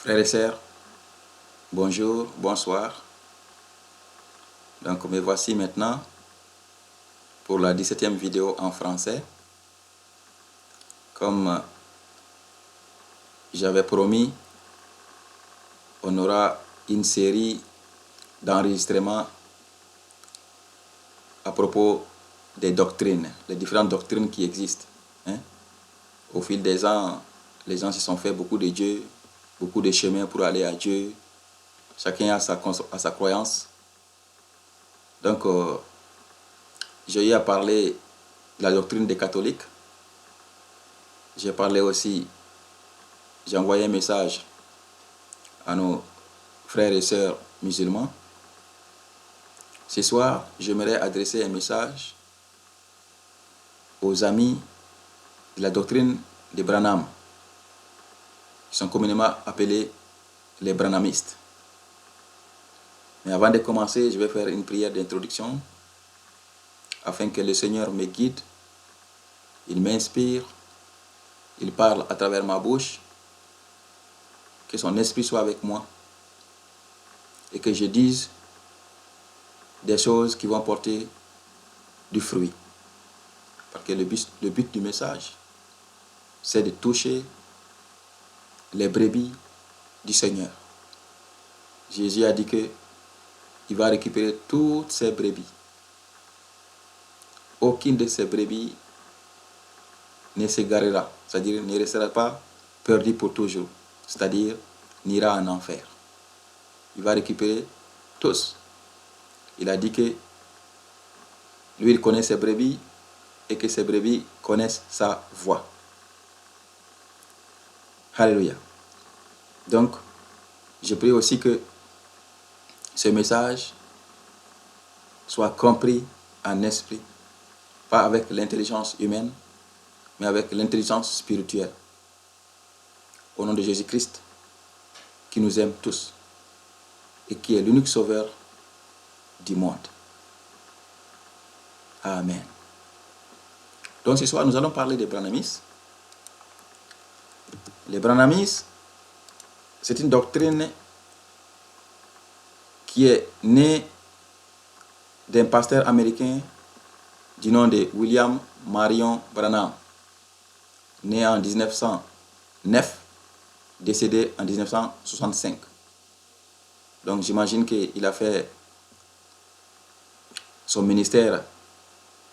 Frères et sœurs, bonjour, bonsoir. Donc me voici maintenant pour la 17e vidéo en français. Comme j'avais promis, on aura une série d'enregistrements à propos des doctrines, les différentes doctrines qui existent. Au fil des ans, les gens se sont fait beaucoup de dieux, beaucoup de chemins pour aller à Dieu. Chacun a sa croyance. Donc, j'ai eu à parler de la doctrine des catholiques. J'ai parlé aussi, j'ai envoyé un message à nos frères et sœurs musulmans. Ce soir, j'aimerais adresser un message aux amis de la doctrine des Branham, qui sont communément appelés les Branhamistes. Mais avant de commencer, je vais faire une prière d'introduction afin que le Seigneur me guide, il m'inspire, il parle à travers ma bouche, que son esprit soit avec moi et que je dise des choses qui vont porter du fruit. Parce que le but du message, c'est de toucher les brebis du Seigneur. Jésus a dit que il va récupérer toutes ses brebis. Aucune de ces brebis ne s'égarera, c'est-à-dire ne restera pas perdue pour toujours, c'est-à-dire n'ira en enfer. Il va récupérer tous. Il a dit que lui, il connaît ses brebis et que ses brebis connaissent sa voix. Alléluia. Donc, je prie aussi que ce message soit compris en esprit, pas avec l'intelligence humaine, mais avec l'intelligence spirituelle. Au nom de Jésus-Christ, qui nous aime tous et qui est l'unique sauveur du monde. Amen. Donc ce soir, nous allons parler des Branhamistes. Les Branhamistes, c'est une doctrine qui est née d'un pasteur américain du nom de William Marion Branham, né en 1909, décédé en 1965. Donc j'imagine qu'il a fait son ministère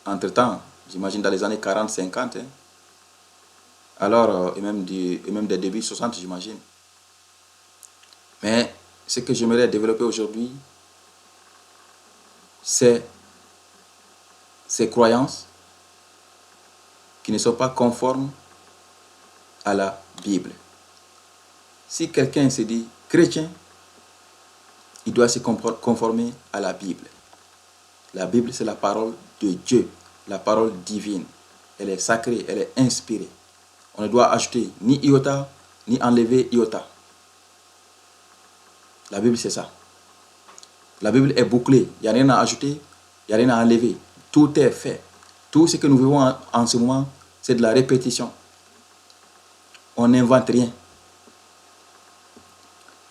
entre-temps, j'imagine dans les années 40-50, alors, et même des débuts 60, j'imagine. Mais ce que j'aimerais développer aujourd'hui, c'est ces croyances qui ne sont pas conformes à la Bible. Si quelqu'un se dit chrétien, il doit se conformer à la Bible. La Bible, c'est la parole de Dieu, la parole divine. Elle est sacrée, elle est inspirée. On ne doit ajouter ni iota, ni enlever iota. La Bible, c'est ça. La Bible est bouclée. Il n'y a rien à ajouter, il n'y a rien à enlever. Tout est fait. Tout ce que nous vivons en ce moment, c'est de la répétition. On n'invente rien.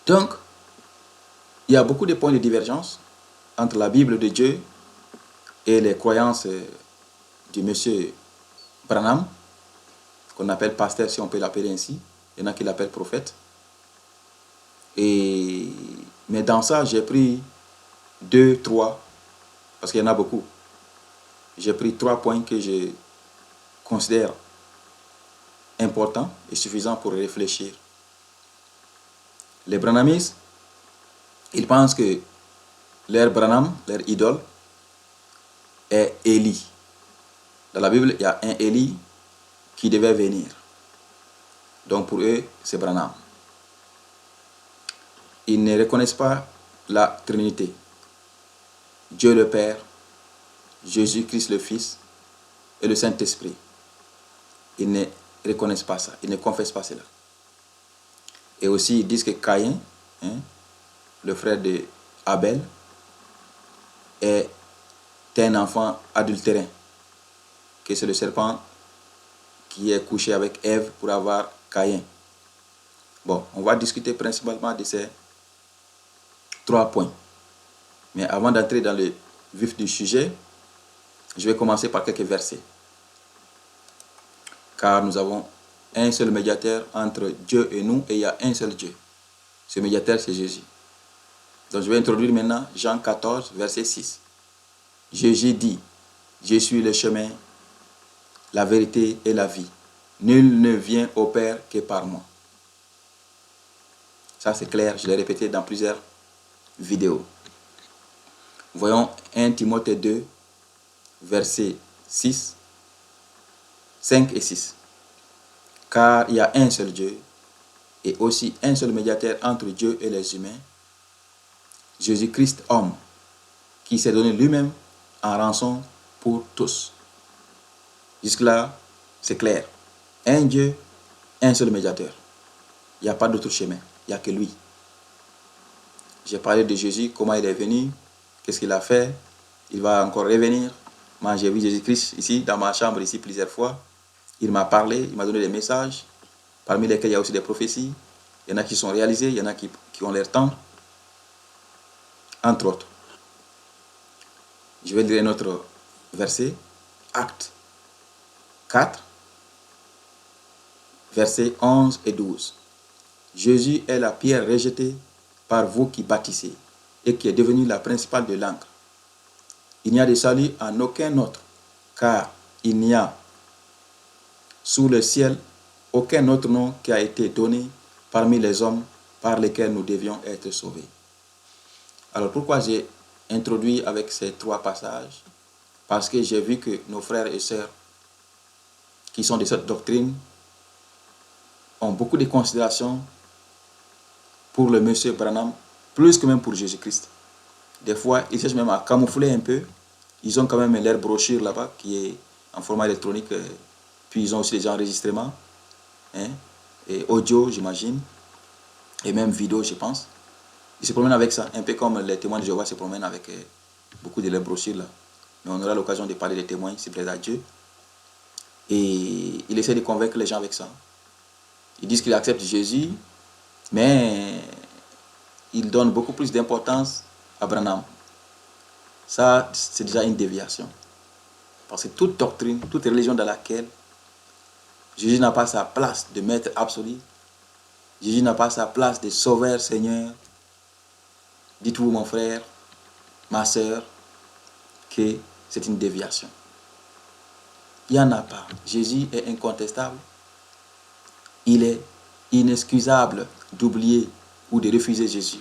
Donc, il y a beaucoup de points de divergence entre la Bible de Dieu et les croyances du monsieur Branham, qu'on appelle pasteur, si on peut l'appeler ainsi. Il y en a qui l'appellent prophète. Mais dans ça, j'ai pris 2, 3, parce qu'il y en a beaucoup. J'ai pris 3 points que je considère importants et suffisants pour réfléchir. Les Branhamistes, ils pensent que leur Branham, leur idole, est Élie. Dans la Bible, il y a un Élie qui devait venir. Donc pour eux, c'est Branham. Ils ne reconnaissent pas la Trinité. Dieu le Père, Jésus-Christ le Fils et le Saint-Esprit. Ils ne reconnaissent pas ça, ils ne confessent pas cela. Et aussi, ils disent que Caïn, le frère de Abel, est un enfant adultérin, que c'est le serpent qui est couché avec Ève pour avoir Caïn. Bon, on va discuter principalement de ces 3 points. Mais avant d'entrer dans le vif du sujet, je vais commencer par quelques versets. Car nous avons un seul médiateur entre Dieu et nous, et il y a un seul Dieu. Ce médiateur, c'est Jésus. Donc je vais introduire maintenant Jean 14, verset 6. Jésus dit, je suis le chemin, la vérité et la vie. Nul ne vient au Père que par moi. Ça c'est clair, je l'ai répété dans plusieurs vidéos. Voyons 1 Timothée 2, versets 6, 5 et 6. Car il y a un seul Dieu et aussi un seul médiateur entre Dieu et les humains, Jésus-Christ homme, qui s'est donné lui-même en rançon pour tous. Jusque-là, c'est clair. Un Dieu, un seul médiateur. Il n'y a pas d'autre chemin. Il n'y a que lui. J'ai parlé de Jésus, comment il est venu, qu'est-ce qu'il a fait. Il va encore revenir. Moi, j'ai vu Jésus-Christ ici, dans ma chambre, ici, plusieurs fois. Il m'a parlé, il m'a donné des messages, parmi lesquels il y a aussi des prophéties. Il y en a qui sont réalisées, il y en a qui ont leur temps, entre autres. Je vais lire un autre verset, Actes 4, versets 11 et 12. Jésus est la pierre rejetée par vous qui bâtissez et qui est devenue la principale de l'encre. Il n'y a de salut en aucun autre, car il n'y a sous le ciel aucun autre nom qui a été donné parmi les hommes par lesquels nous devions être sauvés. Alors pourquoi j'ai introduit avec ces 3 passages? Parce que j'ai vu que nos frères et sœurs qui sont de cette doctrine ont beaucoup de considération pour le monsieur Branham, plus que même pour Jésus-Christ. Des fois, ils cherchent même à camoufler un peu. Ils ont quand même leur brochure là-bas qui est en format électronique. Puis ils ont aussi les enregistrements, hein, et audio, j'imagine, et même vidéo, je pense. Ils se promènent avec ça, un peu comme les témoins de Jéhovah se promènent avec beaucoup de leurs brochures là. Mais on aura l'occasion de parler des témoins, s'il plaît à Dieu. Et ils essaient de convaincre les gens avec ça. Ils disent qu'ils acceptent Jésus, mais ils donnent beaucoup plus d'importance à Branham. Ça, c'est déjà une déviation. Parce que toute doctrine, toute religion dans laquelle Jésus n'a pas sa place de maître absolu, Jésus n'a pas sa place de sauveur, Seigneur, dites-vous, mon frère, ma soeur, que c'est une déviation. Il n'y en a pas. Jésus est incontestable. Il est inexcusable d'oublier ou de refuser Jésus.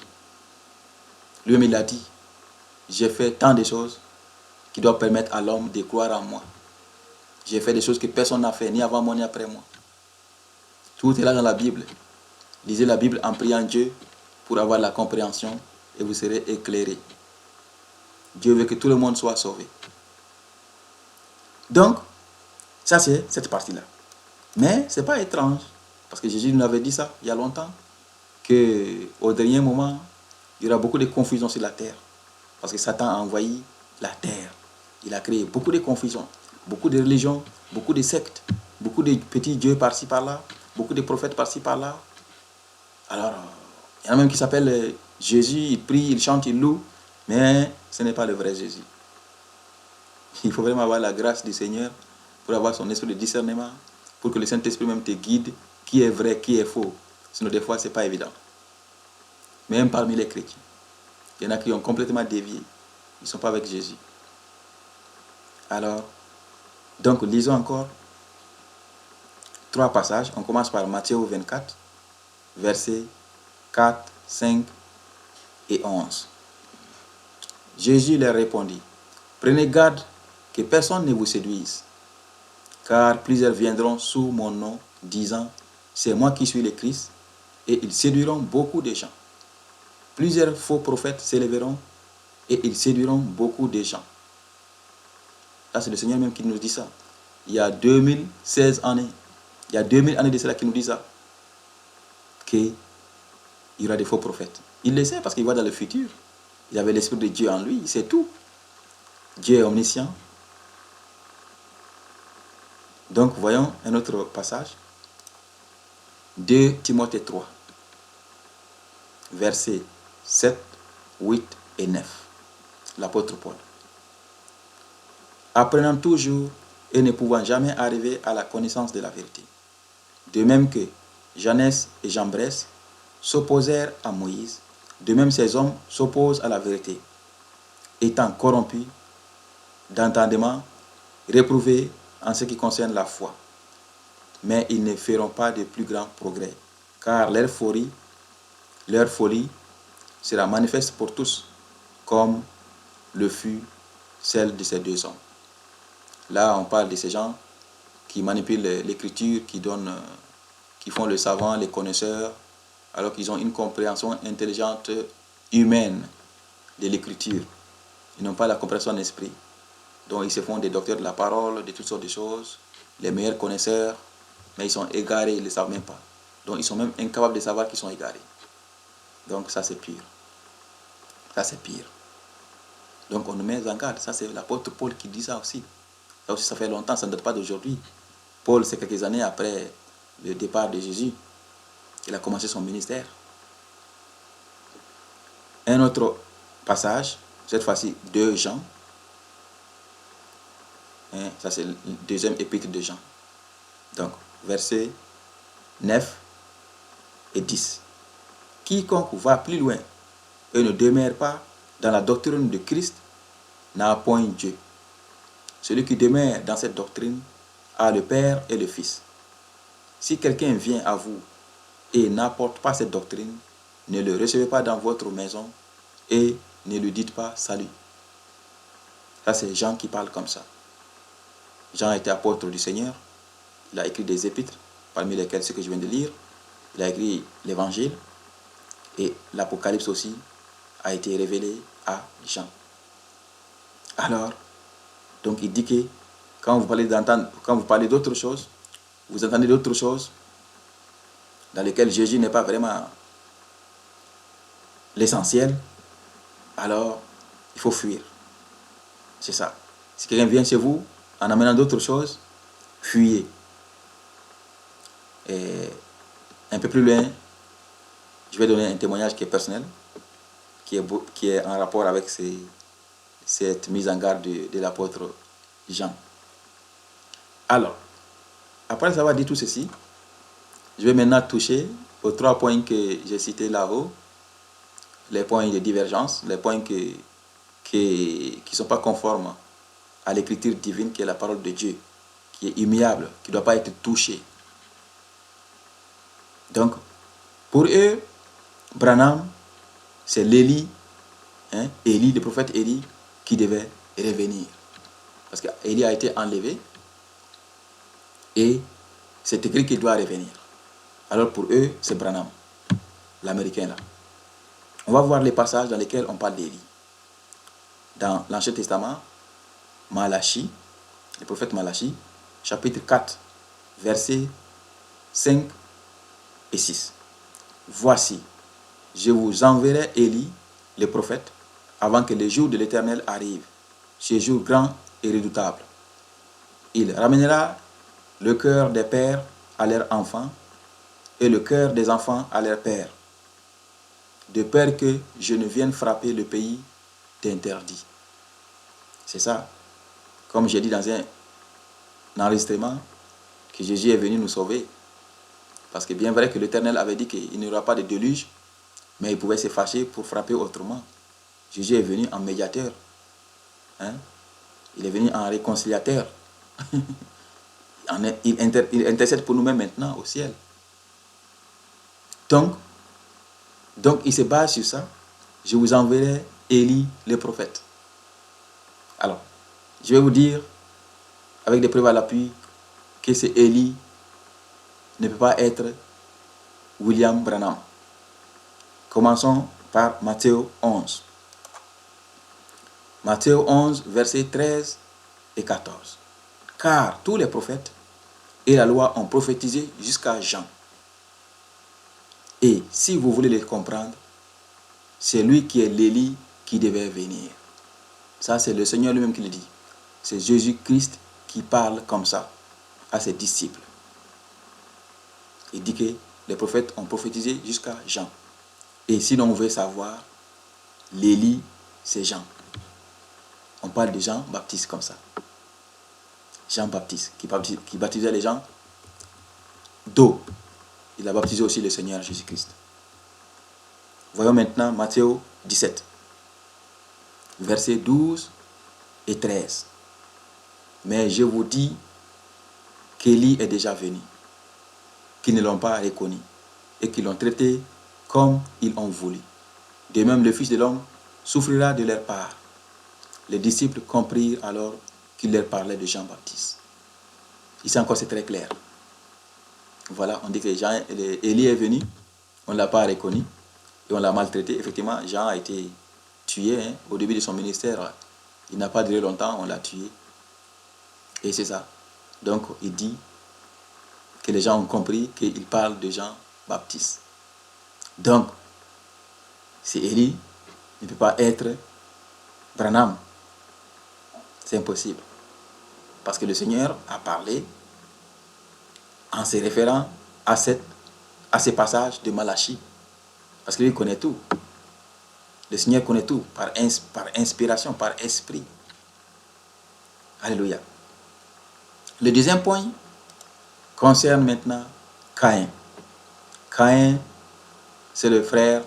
Lui-même, il a dit, j'ai fait tant de choses qui doivent permettre à l'homme de croire en moi. J'ai fait des choses que personne n'a fait, ni avant moi, ni après moi. Tout est là dans la Bible. Lisez la Bible en priant Dieu pour avoir la compréhension et vous serez éclairés. Dieu veut que tout le monde soit sauvé. Donc, ça c'est cette partie-là. Mais ce n'est pas étrange, parce que Jésus nous avait dit ça il y a longtemps, qu'au dernier moment, il y aura beaucoup de confusion sur la terre. Parce que Satan a envahi la terre. Il a créé beaucoup de confusion, beaucoup de religions, beaucoup de sectes, beaucoup de petits dieux par-ci par-là, beaucoup de prophètes par-ci par-là. Alors, il y en a même qui s'appellent Jésus, il prie, il chante, il loue, mais ce n'est pas le vrai Jésus. Il faut vraiment avoir la grâce du Seigneur pour avoir son esprit de discernement, pour que le Saint-Esprit même te guide, qui est vrai, qui est faux. Sinon, des fois, ce n'est pas évident. Même parmi les chrétiens, il y en a qui ont complètement dévié. Ils ne sont pas avec Jésus. Alors, donc, lisons encore 3 passages. On commence par Matthieu 24, versets 4, 5 et 11. Jésus leur répondit, « Prenez garde que personne ne vous séduise, car plusieurs viendront sous mon nom, disant, « C'est moi qui suis le Christ », et ils séduiront beaucoup de gens. Plusieurs faux prophètes s'élèveront, et ils séduiront beaucoup de gens. » Là, c'est le Seigneur même qui nous dit ça. Il y a 2016 années, il y a 2000 années de cela qui nous dit ça, qu'il y aura des faux prophètes. Il le sait parce qu'il voit dans le futur. Il avait l'Esprit de Dieu en lui, c'est tout. Dieu est omniscient. Donc, voyons un autre passage. 2 Timothée 3. versets 7, 8 et 9. L'apôtre Paul. Apprenant toujours et ne pouvant jamais arriver à la connaissance de la vérité. De même que Janès et Jambres s'opposèrent à Moïse, de même ces hommes s'opposent à la vérité, étant corrompus d'entendement, réprouvés en ce qui concerne la foi. Mais ils ne feront pas de plus grands progrès, car leur folie sera manifeste pour tous, comme le fut celle de ces deux hommes. Là, on parle de ces gens qui manipulent l'écriture, qui font le savant, les connaisseurs, alors qu'ils ont une compréhension intelligente, humaine de l'écriture. Ils n'ont pas la compréhension d'esprit. Donc ils se font des docteurs de la parole, de toutes sortes de choses, les meilleurs connaisseurs, mais ils sont égarés, ils ne le savent même pas. Donc ils sont même incapables de savoir qu'ils sont égarés. Donc ça c'est pire. Ça c'est pire. Donc on nous met en garde. Ça c'est l'apôtre Paul qui dit ça aussi. Ça aussi ça fait longtemps, ça ne date pas d'aujourd'hui. Paul, c'est quelques années après le départ de Jésus. Il a commencé son ministère. Un autre passage, cette fois-ci 2 Jean. Ça c'est le deuxième épître de Jean. Donc, versets 9 et 10. Quiconque va plus loin et ne demeure pas dans la doctrine de Christ n'a point Dieu. Celui qui demeure dans cette doctrine a le Père et le Fils. Si quelqu'un vient à vous et n'apporte pas cette doctrine, ne le recevez pas dans votre maison et ne lui dites pas salut. Ça c'est Jean qui parle comme ça. Jean était apôtre du Seigneur. Il a écrit des épîtres, parmi lesquels ce que je viens de lire. Il a écrit l'Évangile et l'Apocalypse aussi a été révélé à Jean. Alors, donc il dit que quand vous parlez d'autres choses, vous entendez d'autres choses dans lesquelles Jésus n'est pas vraiment l'essentiel, alors il faut fuir. C'est ça. Si quelqu'un vient chez vous en amenant d'autres choses, fuyez. Et un peu plus loin, je vais donner un témoignage qui est personnel, qui est en rapport avec cette mise en garde de l'apôtre Jean. Alors, après avoir dit tout ceci, je vais maintenant toucher aux 3 points que j'ai cités là-haut, les points de divergence, les points qui ne sont pas conformes à l'écriture divine, qui est la parole de Dieu, qui est immuable, qui ne doit pas être touchée. Donc, pour eux, Branham, c'est l'Élie, Élie, le prophète Élie, qui devait revenir. Parce qu'Élie a été enlevé et c'est écrit qu'il doit revenir. Alors pour eux, c'est Branham, l'Américain là. On va voir les passages dans lesquels on parle d'Élie. Dans l'Ancien Testament, Malachie, le prophète Malachie, chapitre 4, versets 5 et 6. Voici, je vous enverrai Élie, le prophète, avant que le jour de l'Éternel arrive, ce jour grand et redoutable. Il ramènera le cœur des pères à leurs enfants et le cœur des enfants à leurs pères, de peur que je ne vienne frapper le pays d'interdit. C'est ça. Comme j'ai dit dans un enregistrement, que Jésus est venu nous sauver. Parce que bien vrai que l'Éternel avait dit qu'il n'y aura pas de déluge, mais il pouvait se fâcher pour frapper autrement. Jésus est venu en médiateur. Il est venu en réconciliateur. Il intercède pour nous-mêmes maintenant au ciel. Donc, il se base sur ça. Je vous enverrai Élie le prophète. Alors, je vais vous dire, avec des preuves à l'appui, que ce Élie ne peut pas être William Branham. Commençons par Matthieu 11. Matthieu 11, versets 13 et 14. Car tous les prophètes et la loi ont prophétisé jusqu'à Jean. Et si vous voulez les comprendre, c'est lui qui est l'Élie qui devait venir. Ça, c'est le Seigneur lui-même qui le dit. C'est Jésus-Christ qui parle comme ça à ses disciples. Il dit que les prophètes ont prophétisé jusqu'à Jean. Et si l'on veut savoir, l'Élie, c'est Jean. On parle de Jean Baptiste comme ça. Jean Baptiste, qui baptisait les gens d'eau. Il a baptisé aussi le Seigneur Jésus-Christ. Voyons maintenant Matthieu 17, versets 12 et 13. Mais je vous dis qu'Élie est déjà venu, qu'ils ne l'ont pas reconnu et qu'ils l'ont traité comme ils ont voulu. De même, le Fils de l'homme souffrira de leur part. Les disciples comprirent alors qu'il leur parlait de Jean-Baptiste. Ici encore, c'est très clair. Voilà, on dit que Élie est venu, on ne l'a pas reconnu et on l'a maltraité. Effectivement, Jean a été tué au début de son ministère. Il n'a pas duré longtemps, on l'a tué. Et c'est ça. Donc, il dit que les gens ont compris qu'il parle de Jean-Baptiste. Donc, c'est Élie ne peut pas être Branham. C'est impossible. Parce que le Seigneur a parlé en se référant à ces passages de Malachie. Parce que lui connaît tout. Le Seigneur connaît tout par inspiration, par esprit. Alléluia. Le deuxième point concerne maintenant Caïn. Caïn, c'est le frère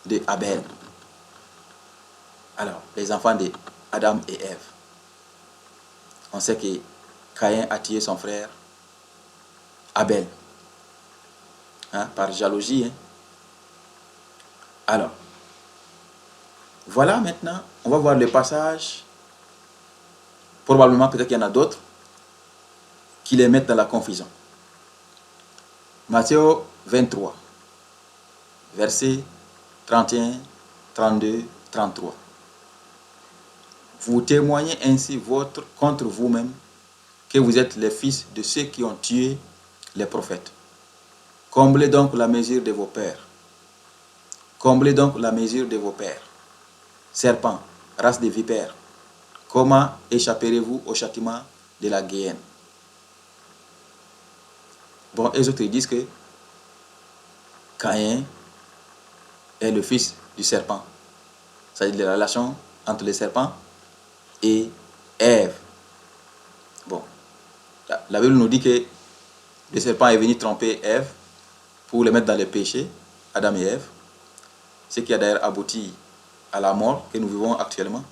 de Abel. Alors, les enfants de Adam et Ève. On sait que Caïn a tué son frère Abel. Par jalousie. Alors, voilà maintenant, on va voir le passage. Probablement, peut-être qu'il y en a d'autres qui les mettent dans la confusion. Matthieu 23, versets 31, 32, 33. Vous témoignez ainsi contre vous-même que vous êtes les fils de ceux qui ont tué les prophètes. Comblez donc la mesure de vos pères. Comblez donc la mesure de vos pères. Serpents, race de vipères, comment échapperez-vous au châtiment de la guéhenne? Bon, les autres disent que Caïn est le fils du serpent. C'est-à-dire la relation entre le serpent et Ève. Bon, la Bible nous dit que le serpent est venu tromper Ève pour les mettre dans le péché, Adam et Ève, ce qui a d'ailleurs abouti à la mort que nous vivons actuellement.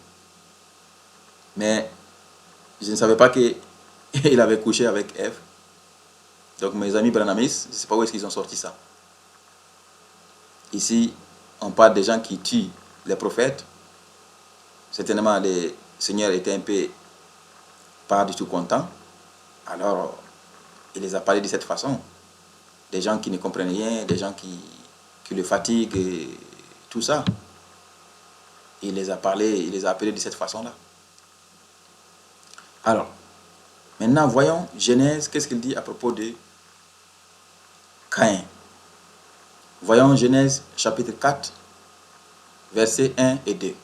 Mais je ne savais pas qu'il avait couché avec Ève. Donc mes amis branhamistes, je ne sais pas où est-ce qu'ils ont sorti ça. Ici, on parle des gens qui tuent les prophètes. Certainement, le Seigneur était un peu pas du tout content. Alors, il les a parlé de cette façon. Des gens qui ne comprennent rien, des gens qui le fatiguent, et tout ça. Il les a appelés de cette façon-là. Alors, maintenant, voyons Genèse, qu'est-ce qu'il dit à propos de Caïn. Voyons Genèse chapitre 4, versets 1 et 2.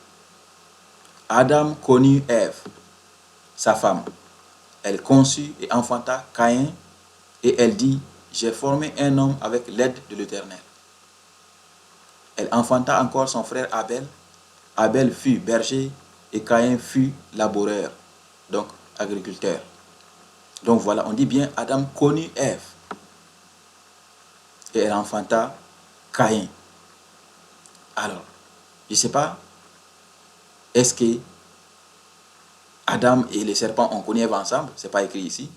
Adam connut Ève, sa femme. Elle conçut et enfanta Caïn, et elle dit, j'ai formé un homme avec l'aide de l'Éternel. Elle enfanta encore son frère Abel. Abel fut berger et Caïn fut laboureur, donc agriculteur. Donc voilà, on dit bien Adam connut Ève et elle enfanta Caïn. Alors, je ne sais pas, est-ce que Adam et les serpents ont connu Ève ensemble? Ce n'est pas écrit ici.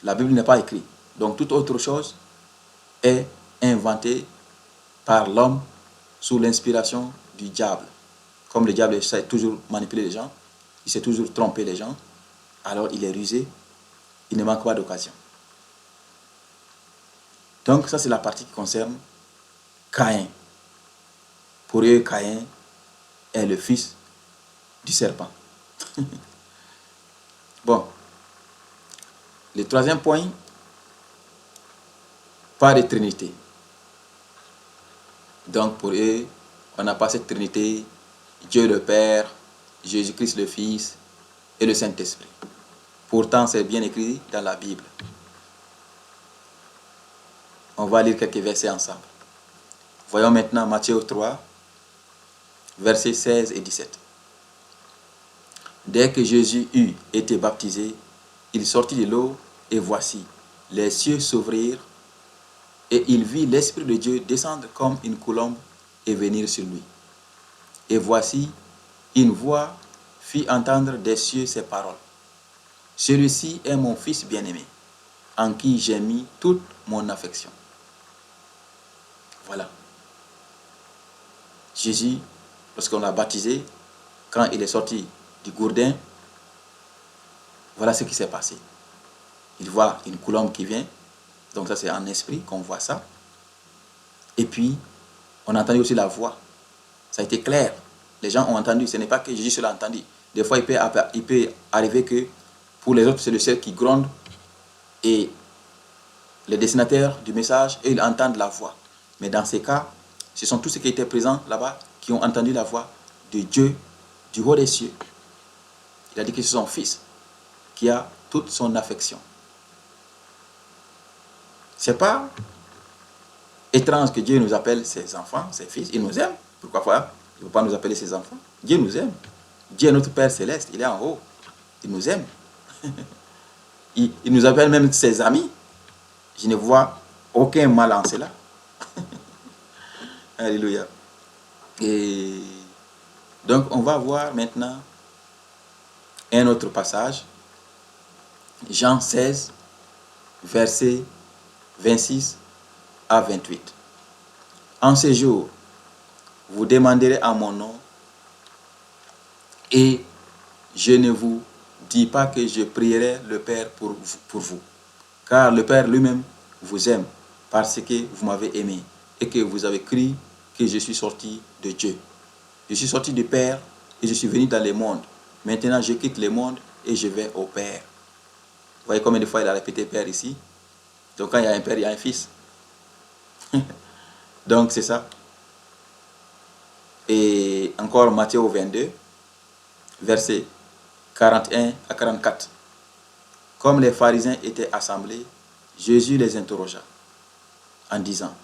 La Bible n'est pas écrite. Donc toute autre chose est inventée par l'homme sous l'inspiration du diable. Comme le diable sait toujours manipuler les gens, il sait toujours tromper les gens, alors il est rusé, il ne manque pas d'occasion. Donc ça c'est la partie qui concerne Caïn. Pour eux, Caïn est le fils du serpent. Bon. Le troisième point, pas de Trinité. Donc pour eux, on n'a pas cette Trinité, Dieu le Père, Jésus-Christ le Fils et le Saint-Esprit. Pourtant, c'est bien écrit dans la Bible. On va lire quelques versets ensemble. Voyons maintenant Matthieu 3, versets 16 et 17. Dès que Jésus eut été baptisé, il sortit de l'eau, et voici, les cieux s'ouvrirent, et il vit l'Esprit de Dieu descendre comme une colombe et venir sur lui. Et voici, une voix fit entendre des cieux ces paroles. Celui-ci est mon Fils bien-aimé, en qui j'ai mis toute mon affection. Voilà. Jésus, lorsqu'on l'a baptisé, quand il est sorti du gourdin, voilà ce qui s'est passé. Il voit une colombe qui vient, donc ça c'est en esprit qu'on voit ça. Et puis, on a entendu aussi la voix. Ça a été clair. Les gens ont entendu, ce n'est pas que Jésus seul a entendu. Des fois, il peut arriver que pour les autres, c'est le ciel qui gronde et les destinataires du message, eux, ils entendent la voix. Mais dans ces cas, ce sont tous ceux qui étaient présents là-bas qui ont entendu la voix de Dieu du haut des cieux. Il a dit que c'est son Fils qui a toute son affection. C'est pas étrange que Dieu nous appelle ses enfants, ses fils. Il nous aime. Pourquoi pas? Il ne veut pas nous appeler ses enfants. Dieu nous aime. Dieu est notre Père céleste. Il est en haut. Il nous aime. Il nous appelle même ses amis. Je ne vois aucun mal en cela. Alléluia. Et donc, on va voir maintenant un autre passage. Jean 16, versets 26 à 28. En ce jour, vous demanderez à mon nom, et je ne vous dis pas que je prierai le Père pour vous, car le Père lui-même vous aime, parce que vous m'avez aimé, et que vous avez cru que je suis sorti de Dieu. Je suis sorti du Père, et je suis venu dans le monde. Maintenant, je quitte le monde, et je vais au Père. Vous voyez combien de fois il a répété Père ici? Donc quand il y a un Père, il y a un Fils. Donc c'est ça. Et encore Matthieu 22, versets 41 à 44. Comme les pharisiens étaient assemblés, Jésus les interrogea en disant: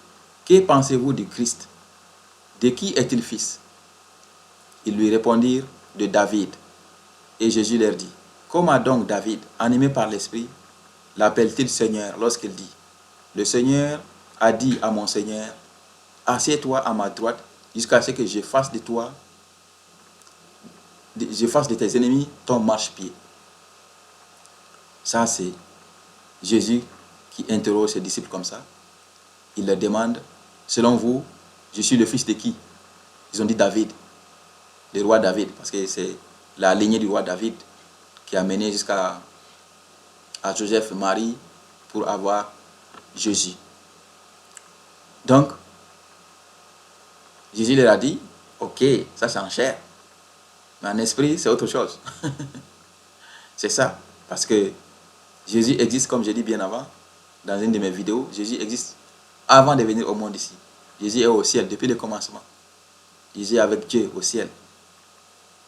que pensez-vous du Christ? De qui est-il fils? Ils lui répondirent: de David. Et Jésus leur dit: comment donc David, animé par l'Esprit, l'appelle-t-il Seigneur lorsqu'il dit: le Seigneur a dit à mon Seigneur, assieds-toi à ma droite jusqu'à ce que je fasse de tes ennemis ton marchepied. Ça, c'est Jésus qui interroge ses disciples comme ça. Il leur demande: selon vous, je suis le fils de qui? Ils ont dit David, le roi David, parce que c'est la lignée du roi David qui a mené jusqu'à Joseph et Marie pour avoir Jésus. Donc, Jésus leur a dit: ok, ça c'est en chair, mais en esprit c'est autre chose. C'est ça, parce que Jésus existe, comme j'ai dit bien avant, dans une de mes vidéos. Jésus existe avant de venir au monde ici. Jésus est au ciel depuis le commencement. Jésus est avec Dieu au ciel.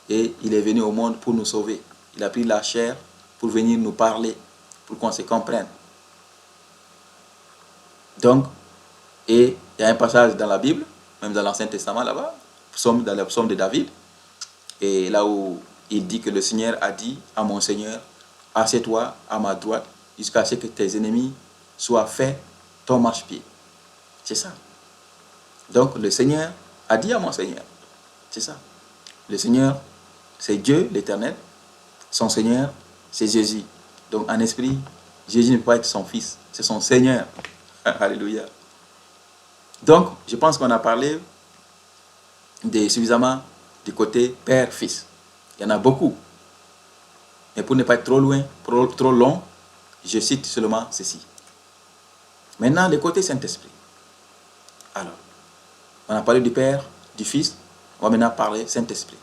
Et il est venu au monde pour nous sauver. Il a pris la chair pour venir nous parler, pour qu'on se comprenne. Donc, et il y a un passage dans la Bible, même dans l'Ancien Testament là-bas, dans le psaume de David, et là où il dit que le Seigneur a dit à mon Seigneur: assieds-toi à ma droite jusqu'à ce que tes ennemis soient faits ton marchepied. C'est ça. Donc le Seigneur a dit à mon Seigneur. C'est ça. Le Seigneur, c'est Dieu l'Éternel. Son Seigneur, c'est Jésus. Donc en esprit, Jésus ne peut pas être son fils, c'est son Seigneur. Alléluia. Donc, je pense qu'on a parlé suffisamment du côté Père-Fils. Il y en a beaucoup. Mais pour ne pas être trop loin, trop long, je cite seulement ceci. Maintenant, le côté Saint-Esprit. Alors, on a parlé du Père, du Fils. On va maintenant parler Saint-Esprit.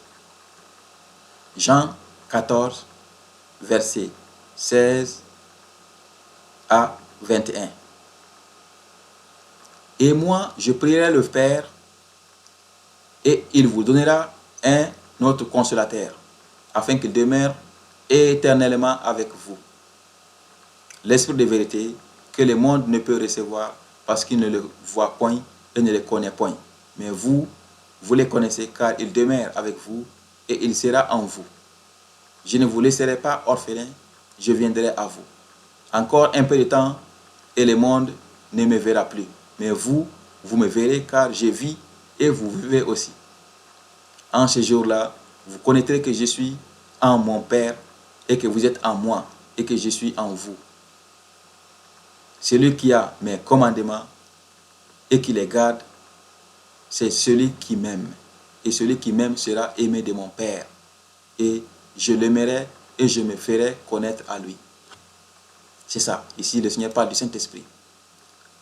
Jean 14, versets 16 à 21. Et moi, je prierai le Père, et il vous donnera un autre consolateur, afin qu'il demeure éternellement avec vous. L'Esprit de vérité, que le monde ne peut recevoir, parce qu'il ne le voit point et ne le connaît point. mais vous, vous les connaissez car il demeure avec vous et il sera en vous. Je ne vous laisserai pas orphelin, je viendrai à vous. Encore un peu de temps et le monde ne me verra plus. Mais vous, vous me verrez car je vis et vous vivez aussi. En ce jour-là, vous connaîtrez que je suis en mon Père et que vous êtes en moi et que je suis en vous. Celui qui a mes commandements et qui les garde, c'est celui qui m'aime. Et celui qui m'aime sera aimé de mon Père. Et je l'aimerai et je me ferai connaître à lui. C'est ça. Ici, le Seigneur parle du Saint-Esprit.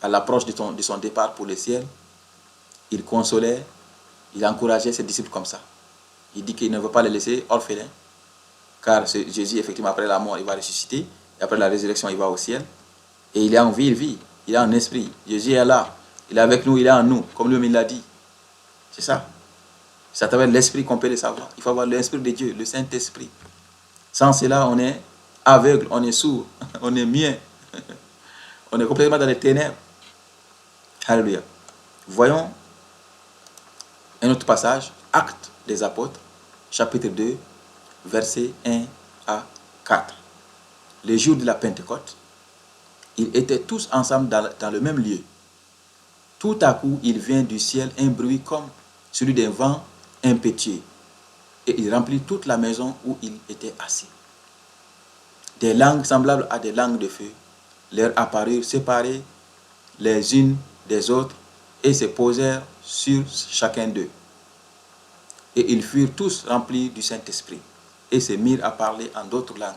À l'approche de son départ pour le ciel, il consolait, il encourageait ses disciples comme ça. Il dit qu'il ne veut pas les laisser orphelins, car Jésus, effectivement, après la mort, il va ressusciter, et après la résurrection, il va au ciel, et il est en vie, il est en esprit. Jésus est là, il est avec nous, il est en nous, comme lui-même il l'a dit. C'est ça. C'est à travers l'esprit qu'on peut le savoir. Il faut avoir l'esprit de Dieu, le Saint-Esprit. Sans cela, on est aveugle, on est sourd, on est muet. On est complètement dans les ténèbres. Alléluia. Voyons un autre passage, Actes des Apôtres, chapitre 2, versets 1 à 4. Le jour de la Pentecôte, ils étaient tous ensemble dans le même lieu. Tout à coup, il vient du ciel un bruit comme celui d'un vent impétueux, et il remplit toute la maison où il était assis. Des langues semblables à des langues de feu leur apparurent séparées les unes des autres et se posèrent sur chacun d'eux. Et ils furent tous remplis du Saint-Esprit et se mirent à parler en d'autres langues,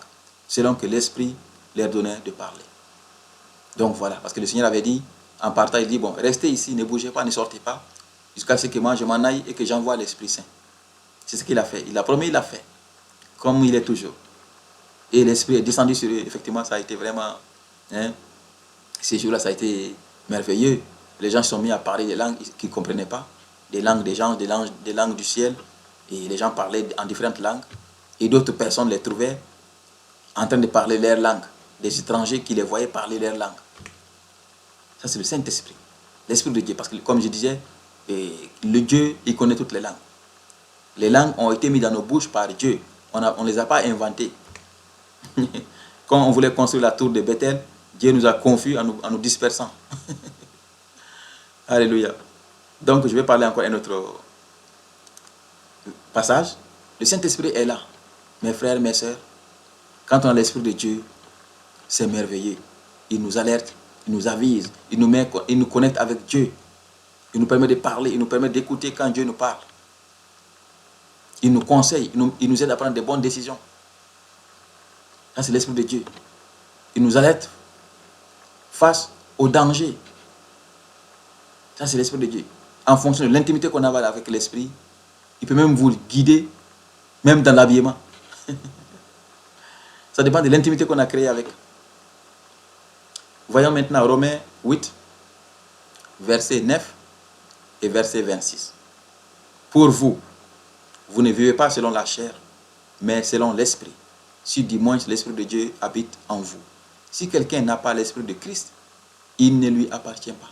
selon que l'Esprit leur donnait de parler. Donc voilà, parce que le Seigneur avait dit, en partant, il dit, bon, restez ici, ne bougez pas, ne sortez pas, jusqu'à ce que moi je m'en aille et que j'envoie l'Esprit Saint. C'est ce qu'il a fait. Il a promis, il l'a fait, comme il est toujours. Et l'Esprit est descendu sur eux. Effectivement, ça a été vraiment, ces jours-là, ça a été merveilleux. Les gens se sont mis à parler des langues qu'ils ne comprenaient pas, des langues des gens, des langues du ciel. Et les gens parlaient en différentes langues. Et d'autres personnes les trouvaient en train de parler leur langue. Des étrangers qui les voyaient parler leur langue. Ça, c'est le Saint-Esprit. L'Esprit de Dieu. Parce que, comme je disais, le Dieu, il connaît toutes les langues. Les langues ont été mises dans nos bouches par Dieu. On ne les a pas inventées. Quand on voulait construire la tour de Bethel, Dieu nous a confus en nous dispersant. Alléluia. Donc, je vais parler encore un autre passage. Le Saint-Esprit est là. Mes frères, mes sœurs, quand on a l'Esprit de Dieu, c'est merveilleux. Il nous alerte, il nous avise, il nous connecte avec Dieu. Il nous permet de parler, il nous permet d'écouter quand Dieu nous parle. Il nous conseille, il nous aide à prendre de bonnes décisions. Ça, c'est l'Esprit de Dieu. Il nous alerte face au danger. Ça, c'est l'Esprit de Dieu. En fonction de l'intimité qu'on a avec l'Esprit, il peut même vous guider, même dans l'habillement. Ça dépend de l'intimité qu'on a créée avec. Voyons maintenant Romains 8, verset 9 et verset 26. Pour vous, vous ne vivez pas selon la chair, mais selon l'Esprit. Si du moins l'Esprit de Dieu habite en vous. Si quelqu'un n'a pas l'Esprit de Christ, il ne lui appartient pas.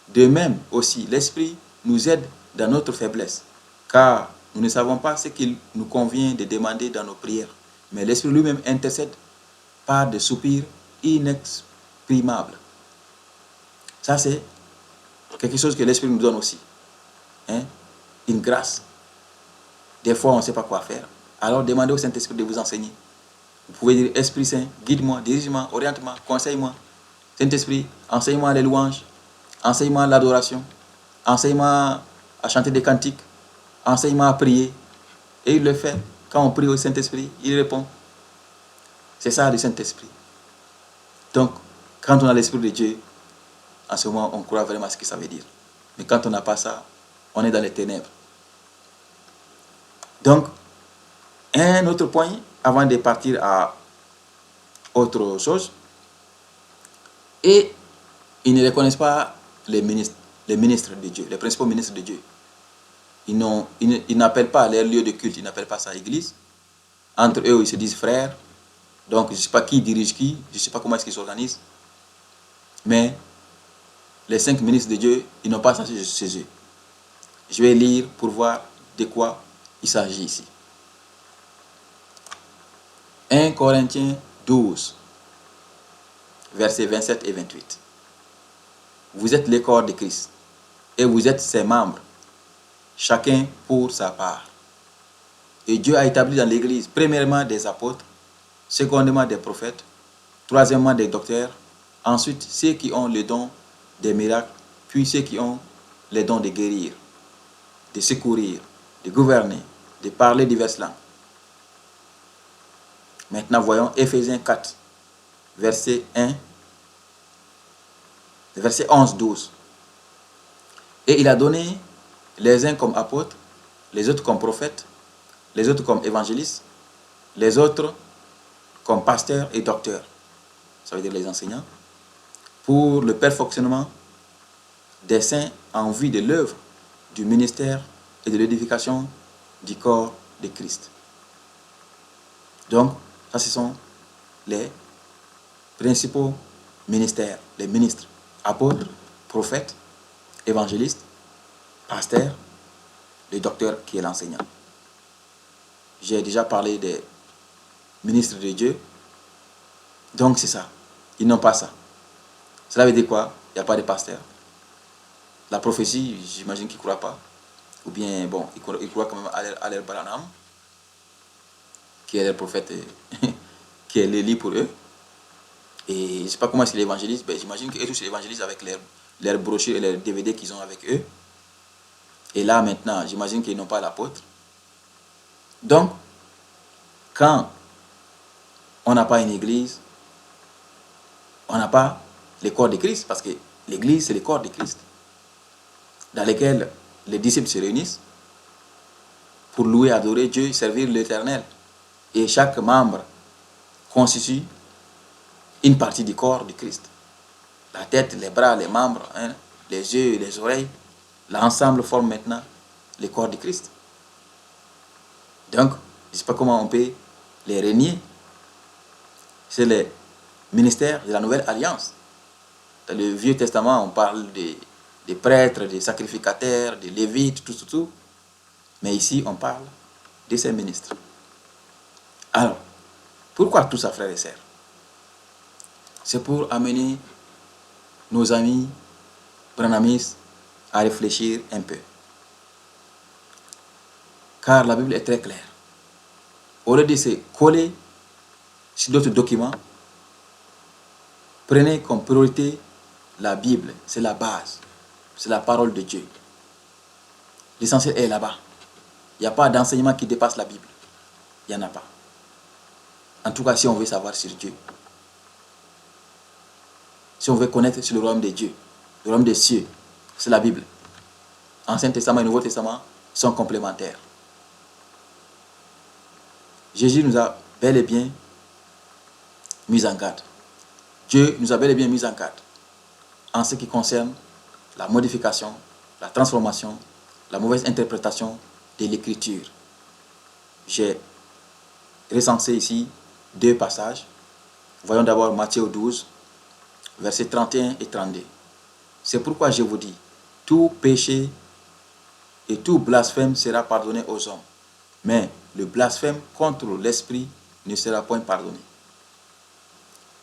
De même aussi, l'Esprit nous aide dans notre faiblesse, car nous ne savons pas ce qu'il nous convient de demander dans nos prières. Mais l'Esprit lui-même intercède par des soupirs inexprimables. Ça, c'est quelque chose que l'Esprit nous donne aussi. Une grâce. Des fois, on ne sait pas quoi faire. Alors, demandez au Saint-Esprit de vous enseigner. Vous pouvez dire, Esprit Saint, guide-moi, dirige-moi, oriente-moi, conseille-moi. Saint-Esprit, enseigne-moi les louanges, enseigne-moi l'adoration, enseigne-moi à chanter des cantiques, enseigne-moi à prier. Et il le fait. Quand on prie au Saint-Esprit, il répond. C'est ça le Saint-Esprit. Donc, quand on a l'Esprit de Dieu, en ce moment, on croit vraiment à ce que ça veut dire. Mais quand on n'a pas ça, on est dans les ténèbres. Donc, un autre point, avant de partir à autre chose, et ils ne reconnaissent pas les ministres de Dieu, les principaux ministres de Dieu. Ils n'appellent pas leur lieu de culte, ils n'appellent pas ça église. Entre eux, ils se disent frères. Donc, je ne sais pas qui dirige qui, je ne sais pas comment est-ce qu'ils s'organisent. Mais les 5 ministres de Dieu, ils n'ont pas ça chez eux. Je vais lire pour voir de quoi il s'agit ici. 1 Corinthiens 12, versets 27 et 28. Vous êtes le corps de Christ et vous êtes ses membres, chacun pour sa part. Et Dieu a établi dans l'Église, premièrement des apôtres, secondement des prophètes, troisièmement des docteurs, ensuite ceux qui ont le don des miracles, puis ceux qui ont les dons de guérir, de secourir, de gouverner, de parler diverses langues. Maintenant, voyons Éphésiens 4, verset 11-12. Et il a donné les uns comme apôtres, les autres comme prophètes, les autres comme évangélistes, les autres comme pasteurs et docteurs, ça veut dire les enseignants, pour le perfectionnement des saints en vue de l'œuvre du ministère et de l'édification du corps de Christ. Donc, ça ce sont les principaux ministères, les ministres, apôtres, prophètes, évangélistes, pasteurs, le docteur qui est l'enseignant. J'ai déjà parlé des ministres de Dieu. Donc c'est ça. Ils n'ont pas ça. Cela veut dire quoi? Il n'y a pas de pasteur. La prophétie, j'imagine qu'ils ne croient pas. Ou bien, bon, ils croient quand même à leur Branham, qui est leur prophète, qui est l'élit pour eux. Et je ne sais pas comment est-ce qu'ils évangélisent. Ben, j'imagine qu'eux tous évangélisent avec leurs brochures et leurs DVD qu'ils ont avec eux. Et là, maintenant, j'imagine qu'ils n'ont pas l'apôtre. Donc, quand on n'a pas une église, on n'a pas le corps de Christ, parce que l'église, c'est le corps de Christ, dans lequel les disciples se réunissent pour louer, adorer Dieu, servir l'Éternel. Et chaque membre constitue une partie du corps de Christ. La tête, les bras, les membres, les yeux, les oreilles, l'ensemble forme maintenant le corps de Christ. Donc, je ne sais pas comment on peut les renier. C'est le ministère de la Nouvelle Alliance. Dans le Vieux Testament, on parle des prêtres, des sacrificateurs, des lévites, tout. Mais ici, on parle de ces ministres. Alors, pourquoi tout ça, frères et sœurs? C'est pour amener nos amis branhamistes à réfléchir un peu. Car la Bible est très claire. Au lieu de se coller sur d'autres documents, prenez comme priorité la Bible. C'est la base. C'est la parole de Dieu. L'essentiel est là-bas. Il n'y a pas d'enseignement qui dépasse la Bible. Il n'y en a pas. En tout cas, si on veut savoir sur Dieu. Si on veut connaître sur le royaume de Dieu, le royaume des cieux, c'est la Bible. Ancien Testament et Nouveau Testament sont complémentaires. Jésus nous a bel et bien mis en garde. Dieu nous a bel et bien mis en garde en ce qui concerne la modification, la transformation, la mauvaise interprétation de l'écriture. J'ai recensé ici 2 passages. Voyons d'abord Matthieu 12, versets 31 et 32. C'est pourquoi je vous dis, tout péché et tout blasphème sera pardonné aux hommes, mais le blasphème contre l'Esprit ne sera point pardonné.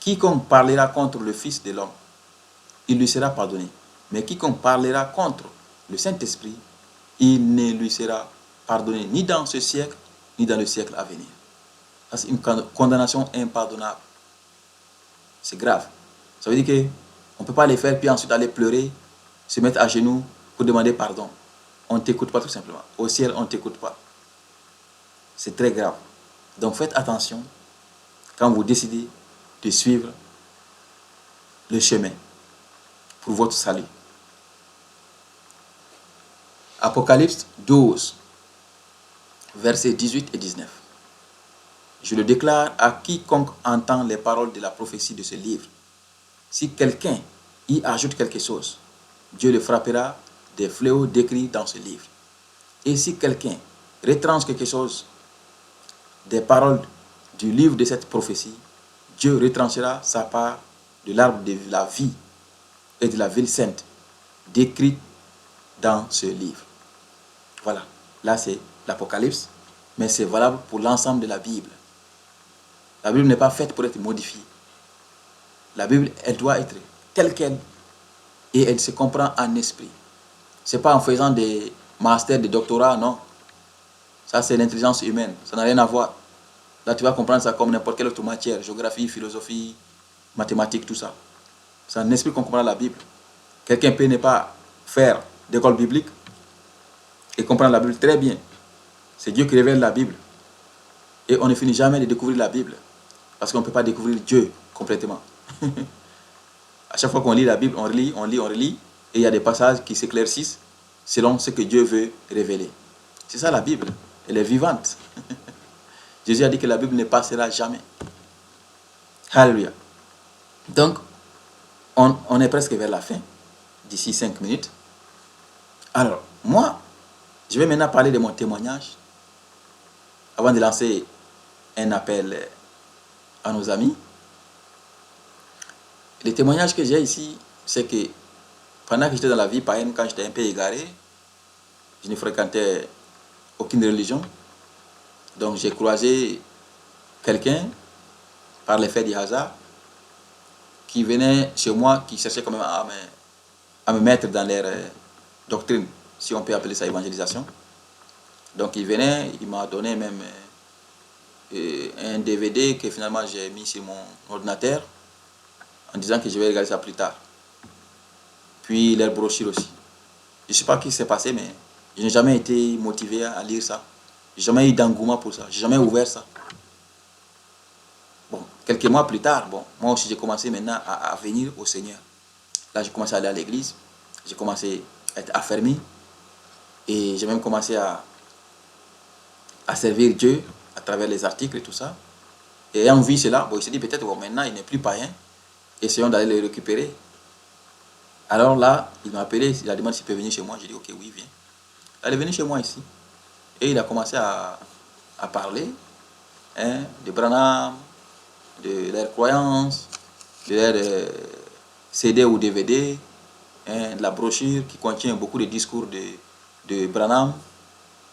Quiconque parlera contre le Fils de l'homme, il lui sera pardonné. Mais quiconque parlera contre le Saint-Esprit, il ne lui sera pardonné ni dans ce siècle, ni dans le siècle à venir. C'est une condamnation impardonnable. C'est grave. Ça veut dire qu'on ne peut pas les faire, puis ensuite aller pleurer, se mettre à genoux pour demander pardon. On ne t'écoute pas tout simplement. Au ciel, on ne t'écoute pas. C'est très grave. Donc faites attention quand vous décidez de suivre le chemin pour votre salut. Apocalypse 12, versets 18 et 19. Je le déclare à quiconque entend les paroles de la prophétie de ce livre. Si quelqu'un y ajoute quelque chose, Dieu le frappera des fléaux décrits dans ce livre. Et si quelqu'un retranche quelque chose des paroles du livre de cette prophétie, Dieu retranchera sa part de l'arbre de la vie et de la ville sainte décrite dans ce livre. Voilà. Là, c'est l'Apocalypse, mais c'est valable pour l'ensemble de la Bible. La Bible n'est pas faite pour être modifiée. La Bible, elle doit être telle qu'elle et elle se comprend en esprit. Ce n'est pas en faisant des masters, des doctorats, non. Ça, c'est l'intelligence humaine. Ça n'a rien à voir. Là, tu vas comprendre ça comme n'importe quelle autre matière. Géographie, philosophie, mathématiques, tout ça. C'est en esprit qu'on comprend la Bible. Quelqu'un peut ne pas faire d'école biblique et comprendre la Bible très bien. C'est Dieu qui révèle la Bible. Et on ne finit jamais de découvrir la Bible. Parce qu'on ne peut pas découvrir Dieu complètement. À chaque fois qu'on lit la Bible, on relit, on lit, on relit. Et il y a des passages qui s'éclaircissent selon ce que Dieu veut révéler. C'est ça la Bible. Elle est vivante. Jésus a dit que la Bible ne passera jamais. Alléluia. Donc, on est presque vers la fin. D'ici 5 minutes. Alors, moi, je vais maintenant parler de mon témoignage. Avant de lancer un appel à nos amis. Le témoignage que j'ai ici, c'est que pendant que j'étais dans la vie païenne, quand j'étais un peu égaré, je ne fréquentais aucune religion. Donc j'ai croisé quelqu'un, par l'effet du hasard, qui venait chez moi, qui cherchait quand même à me mettre dans leur doctrine, si on peut appeler ça évangélisation. Donc il venait, il m'a donné même un DVD que finalement j'ai mis sur mon ordinateur, en disant que je vais regarder ça plus tard. Puis leur brochure aussi. Je ne sais pas ce qui s'est passé, mais je n'ai jamais été motivé à lire ça. Je n'ai jamais eu d'engouement pour ça. Je n'ai jamais ouvert ça. Bon, quelques mois plus tard, bon, moi aussi j'ai commencé maintenant à venir au Seigneur. Là, j'ai commencé à aller à l'église. J'ai commencé à être affermi. Et j'ai même commencé à servir Dieu à travers les articles et tout ça. Et ayant vu cela, bon, il s'est dit peut-être, bon, maintenant il n'est plus païen. Essayons d'aller le récupérer. Alors là, il m'a appelé, il a demandé s'il peut venir chez moi. J'ai dit, ok, oui, viens. Il est venu chez moi ici. Et il a commencé à parler de Branham, de leurs croyances, de leurs CD ou DVD, de la brochure qui contient beaucoup de discours de Branham.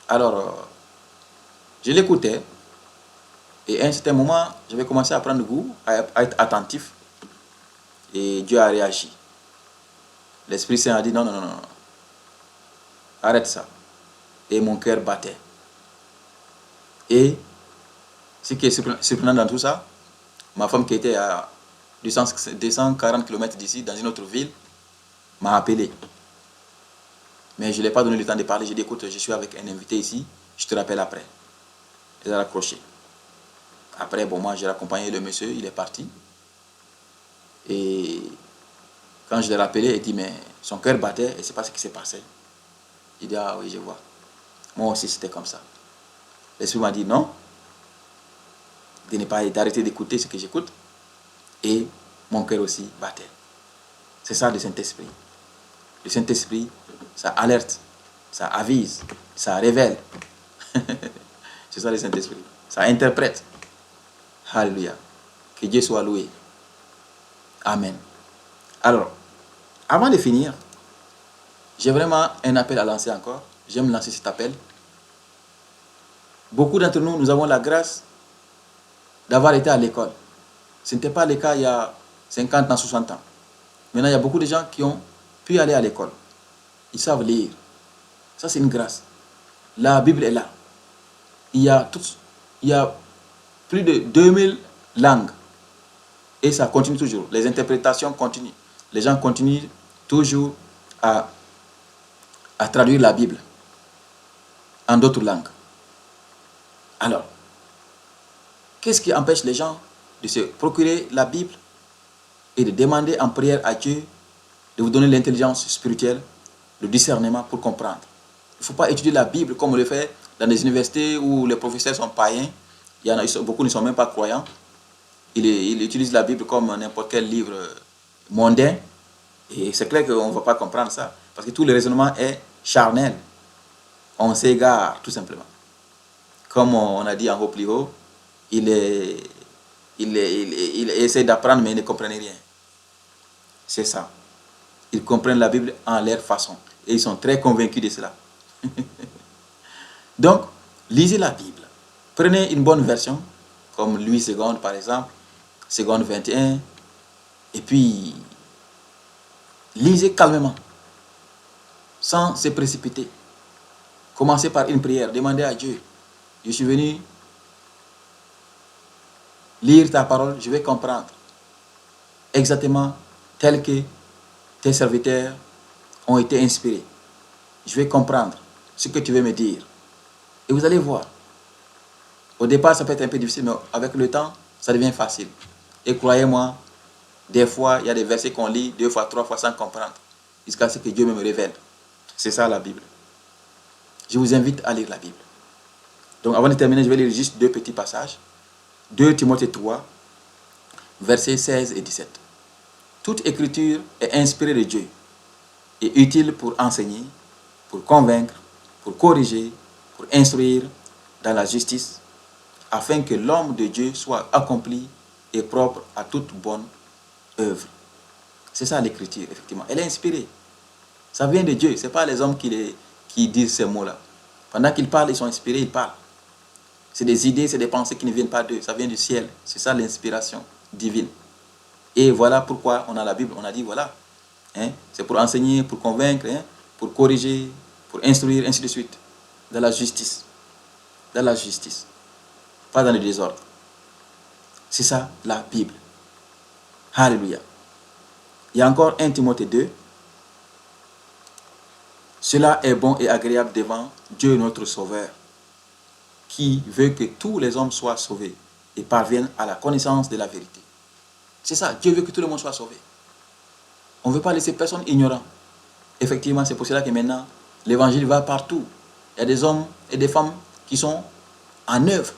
Alors, je l'écoutais. Et à un certain moment, j'avais commencé à prendre goût, à être attentif. Et Dieu a réagi. L'Esprit Saint a dit non, non, non, non. Arrête ça. Et mon cœur battait. Et ce qui est surprenant dans tout ça, ma femme qui était à 240 km d'ici, dans une autre ville, m'a appelé. Mais je ne lui ai pas donné le temps de parler. J'ai dit, écoute, je suis avec un invité ici, je te rappelle après. Elle a raccroché. Après, bon, moi, j'ai accompagné le monsieur, il est parti. Et quand je l'ai rappelé, il dit, mais son cœur battait et c'est pas ce qui s'est passé. Il dit, ah oui, je vois. Moi aussi, c'était comme ça. L'Esprit m'a dit, non, d'arrêter d'écouter ce que j'écoute. Et mon cœur aussi battait. C'est ça le Saint-Esprit. Le Saint-Esprit, ça alerte, ça avise, ça révèle. C'est ça le Saint-Esprit. Ça interprète. Alléluia. Que Dieu soit loué. Amen. Alors, avant de finir, j'ai vraiment un appel à lancer encore. J'aime lancer cet appel. Beaucoup d'entre nous, nous avons la grâce d'avoir été à l'école. Ce n'était pas le cas il y a 50 ans, 60 ans. Maintenant, il y a beaucoup de gens qui ont pu aller à l'école. Ils savent lire. Ça, c'est une grâce. La Bible est là. Il y a plus de 2000 langues. Et ça continue toujours. Les interprétations continuent. Les gens continuent toujours à traduire la Bible en d'autres langues. Alors, qu'est-ce qui empêche les gens de se procurer la Bible et de demander en prière à Dieu de vous donner l'intelligence spirituelle, le discernement pour comprendre? Il ne faut pas étudier la Bible comme on le fait dans des universités où les professeurs sont païens. Beaucoup ne sont même pas croyants. Ils utilisent la Bible comme n'importe quel livre mondain. Et c'est clair qu'on ne va pas comprendre ça. Parce que tout le raisonnement est charnel. On s'égare, tout simplement. Comme on a dit en haut plus haut, il essaie d'apprendre, mais ils ne comprennent rien. C'est ça. Ils comprennent la Bible en leur façon. Et ils sont très convaincus de cela. Donc, lisez la Bible. Prenez une bonne version, comme Louis II par exemple, seconde 21, et puis lisez calmement, sans se précipiter. Commencez par une prière, demandez à Dieu, je suis venu lire ta parole, je vais comprendre exactement tel que tes serviteurs ont été inspirés. Je vais comprendre ce que tu veux me dire. Et vous allez voir. Au départ, ça peut être un peu difficile, mais avec le temps, ça devient facile. Et croyez-moi, des fois, il y a des versets qu'on lit 2 fois, 3 fois sans comprendre, jusqu'à ce que Dieu me révèle. C'est ça la Bible. Je vous invite à lire la Bible. Donc avant de terminer, je vais lire juste 2 petits passages. 2 Timothée 3, versets 16 et 17. Toute écriture est inspirée de Dieu et utile pour enseigner, pour convaincre, pour corriger, pour instruire dans la justice, afin que l'homme de Dieu soit accompli et propre à toute bonne œuvre. C'est ça l'écriture, effectivement. Elle est inspirée. Ça vient de Dieu. Ce n'est pas les hommes qui disent ces mots-là. Pendant qu'ils parlent, ils sont inspirés, ils parlent. C'est des idées, c'est des pensées qui ne viennent pas d'eux. Ça vient du ciel. C'est ça l'inspiration divine. Et voilà pourquoi on a la Bible. On a dit, voilà, hein, c'est pour enseigner, pour convaincre, hein, pour corriger, pour instruire, ainsi de suite. Dans la justice. Dans la justice. Pas dans le désordre. C'est ça la Bible. Alléluia. Il y a encore 1 Timothée 2. Cela est bon et agréable devant Dieu notre Sauveur, qui veut que tous les hommes soient sauvés et parviennent à la connaissance de la vérité. C'est ça, Dieu veut que tout le monde soit sauvé. On ne veut pas laisser personne ignorant. Effectivement, c'est pour cela que maintenant, l'évangile va partout. Il y a des hommes et des femmes qui sont en œuvre,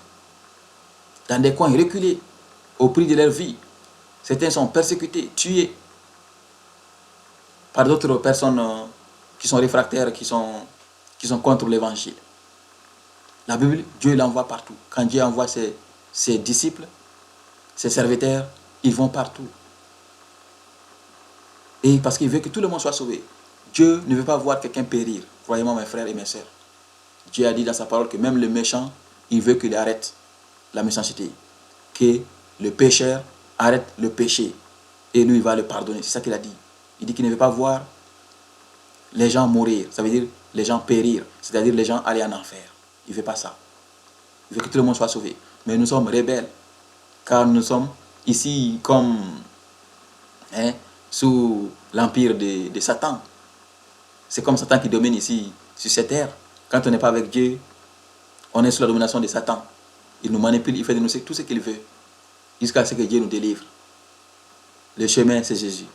dans des coins reculés, au prix de leur vie. Certains sont persécutés, tués par d'autres personnes qui sont réfractaires, qui sont contre l'évangile. La Bible, Dieu l'envoie partout. Quand Dieu envoie ses disciples, ses serviteurs, ils vont partout. Et parce qu'il veut que tout le monde soit sauvé. Dieu ne veut pas voir quelqu'un périr. Croyez-moi, mes frères et mes sœurs. Dieu a dit dans sa parole que même le méchant, il veut qu'il arrête la méchanceté. Que le pécheur arrête le péché. Et lui, il va le pardonner. C'est ça qu'il a dit. Il dit qu'il ne veut pas voir les gens mourir. Ça veut dire les gens périr. C'est-à-dire les gens aller en enfer. Il ne veut pas ça. Il veut que tout le monde soit sauvé. Mais nous sommes rebelles. Car nous sommes ici comme sous l'empire de Satan. C'est comme Satan qui domine ici sur cette terre. Quand on n'est pas avec Dieu, on est sous la domination de Satan. Il nous manipule, il fait de nous tout ce qu'il veut. Jusqu'à ce que Dieu nous délivre. Le chemin, c'est Jésus.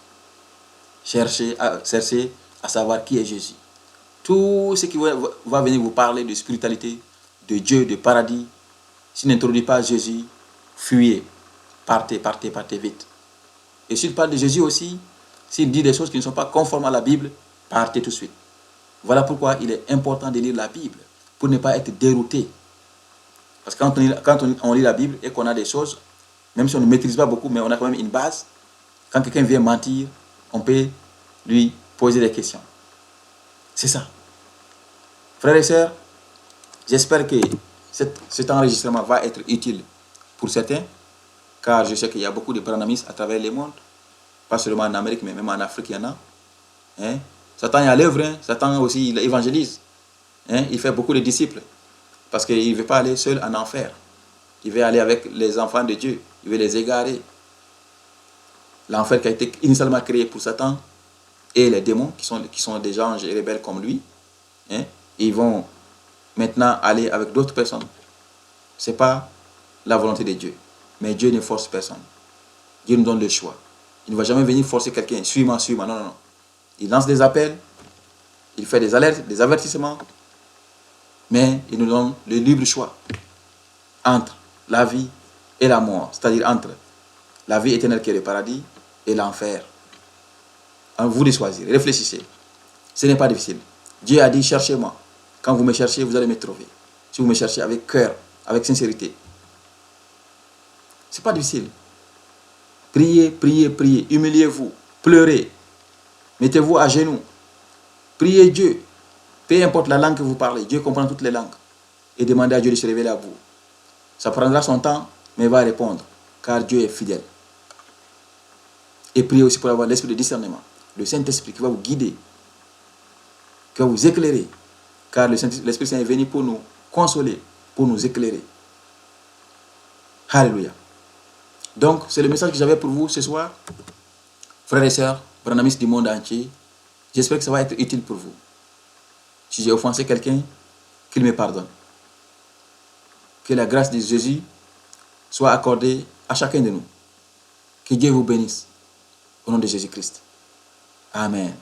Cherchez à savoir qui est Jésus. Tout ce qui va venir vous parler de spiritualité, de Dieu, de paradis, s'il n'introduit pas Jésus, fuyez. Partez vite. Et s'il parle de Jésus aussi, s'il dit des choses qui ne sont pas conformes à la Bible, partez tout de suite. Voilà pourquoi il est important de lire la Bible, pour ne pas être dérouté. Parce que quand on lit la Bible et qu'on a des choses, même si on ne maîtrise pas beaucoup, mais on a quand même une base, quand quelqu'un vient mentir, on peut lui poser des questions. C'est ça. Frères et sœurs, j'espère que cet enregistrement va être utile pour certains, car je sais qu'il y a beaucoup de branhamistes à travers le monde, pas seulement en Amérique, mais même en Afrique, il y en a. Satan est à l'œuvre, Satan aussi il évangélise. Il fait beaucoup de disciples, parce qu'il ne veut pas aller seul en enfer. Il veut aller avec les enfants de Dieu, il veut les égarer. L'enfer qui a été initialement créé pour Satan et les démons, qui sont des anges et rebelles comme lui, ils vont maintenant aller avec d'autres personnes. Ce n'est pas la volonté de Dieu. Mais Dieu ne force personne. Dieu nous donne le choix. Il ne va jamais venir forcer quelqu'un. Suis-moi, suis-moi. Non. Il lance des appels. Il fait des alertes, des avertissements. Mais il nous donne le libre choix entre la vie et la mort. C'est-à-dire entre la vie éternelle qui est le paradis et l'enfer. À vous de choisir. Réfléchissez. Ce n'est pas difficile. Dieu a dit, cherchez-moi. Quand vous me cherchez, vous allez me trouver. Si vous me cherchez avec cœur, avec sincérité. Ce n'est pas difficile. Priez, priez, priez. Humiliez-vous. Pleurez. Mettez-vous à genoux. Priez Dieu. Peu importe la langue que vous parlez. Dieu comprend toutes les langues. et demandez à Dieu de se révéler à vous. Ça prendra son temps, mais il va répondre, car Dieu est fidèle. Et priez aussi pour avoir l'esprit de discernement, le Saint-Esprit qui va vous guider, qui va vous éclairer, car l'Esprit Saint est venu pour nous consoler, pour nous éclairer. Alléluia. Donc, c'est le message que j'avais pour vous ce soir. Frères et sœurs, branhamistes du monde entier, j'espère que ça va être utile pour vous. Si j'ai offensé quelqu'un, qu'il me pardonne. Que la grâce de Jésus soit accordée à chacun de nous. Que Dieu vous bénisse. Au nom de Jésus-Christ. Amen.